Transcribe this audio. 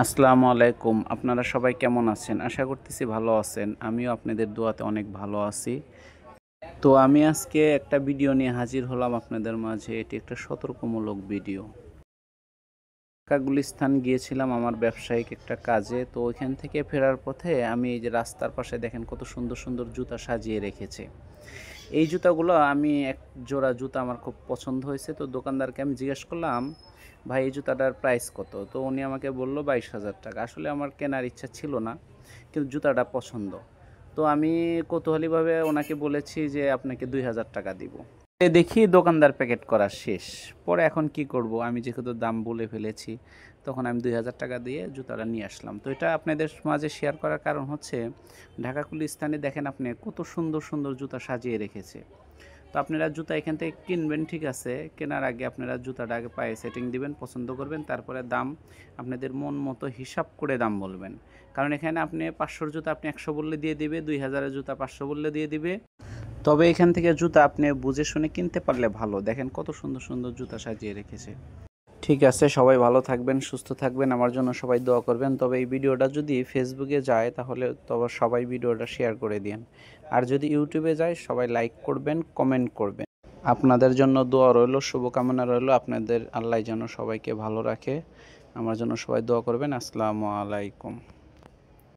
আসসালামু আলাইকুম। আপনারা সবাই কেমন আছেন? আশা করতেছি ভালো আছেন। আমিও আপনাদের দোয়াতে অনেক ভালো আছি। তো আমি আজকে একটা ভিডিও নিয়ে হাজির হলাম আপনাদের মাঝে। এটি একটা সতর্কমূলক ভিডিও। ঢাকা গুলিস্তান গিয়েছিলাম আমার ব্যবসায়িক একটা কাজে। তো ওইখান থেকে ফেরার পথে আমি এই যে রাস্তার পাশে দেখেন কত সুন্দর সুন্দর জুতা সাজিয়ে রেখেছে। এই জুতাগুলো আমি এক জোড়া জুতা আমার খুব পছন্দ হয়েছে। তো দোকানদারকে আমি জিজ্ঞেস করলাম, ভাই এই জুতাটার প্রাইস কত? তো উনি আমাকে বলল 22,000 টাকা। আসলে আমার কেনার ইচ্ছা ছিল না, কিন্তু জুতাটা পছন্দ। তো আমি কৌতূহলীভাবে ওনাকে বলেছি যে আপনাকে 2,000 টাকা দিব। দেখি দোকানদার প্যাকেট করা শেষ। পরে এখন কি করব, আমি যেহেতু দাম বলে ফেলেছি, তখন আমি 2,000 টাকা দিয়ে জুতাটা নিয়ে আসলাম। তো এটা আপনাদের মাঝে শেয়ার করার কারণ হচ্ছে, ঢাকা গুলিস্তানে দেখেন আপনি কত সুন্দর সুন্দর জুতা সাজিয়ে রেখেছে। তো আপনারা জুতা এখান থেকে কিনবেন, ঠিক আছে, কেনার আগে আপনারা জুতাটা আগে পায়ে সেটিং দিবেন, পছন্দ করবেন, তারপরে দাম আপনাদের মন মতো হিসাব করে দাম বলবেন। কারণ এখানে আপনি 500-র জুতা আপনি 100 বললে দিয়ে দিবে, 2,000-এর জুতা 500 বললে দিয়ে দিবে। তবে এখান থেকে জুতা আপনি বুঝে শুনে কিনতে পারলে ভালো। দেখেন কত সুন্দর সুন্দর জুতা সাজিয়ে রেখেছে। ঠিক আছে, সবাই ভালো থাকবেন, সুস্থ থাকবেন, আমার জন্য সবাই দোয়া করবেন। তবে এই ভিডিওটা যদি ফেসবুকে যায় তাহলে তবে সবাই ভিডিওটা শেয়ার করে দিন। আর যদি ইউটিউবে যায় সবাই লাইক করবেন, কমেন্ট করবেন। আপনাদের জন্য দোয়া রইল, শুভকামনা রইল। আপনাদের আল্লাহ যেন সবাইকে ভালো রাখে। আমার জন্য সবাই দোয়া করবেন। আসসালামু আলাইকুম।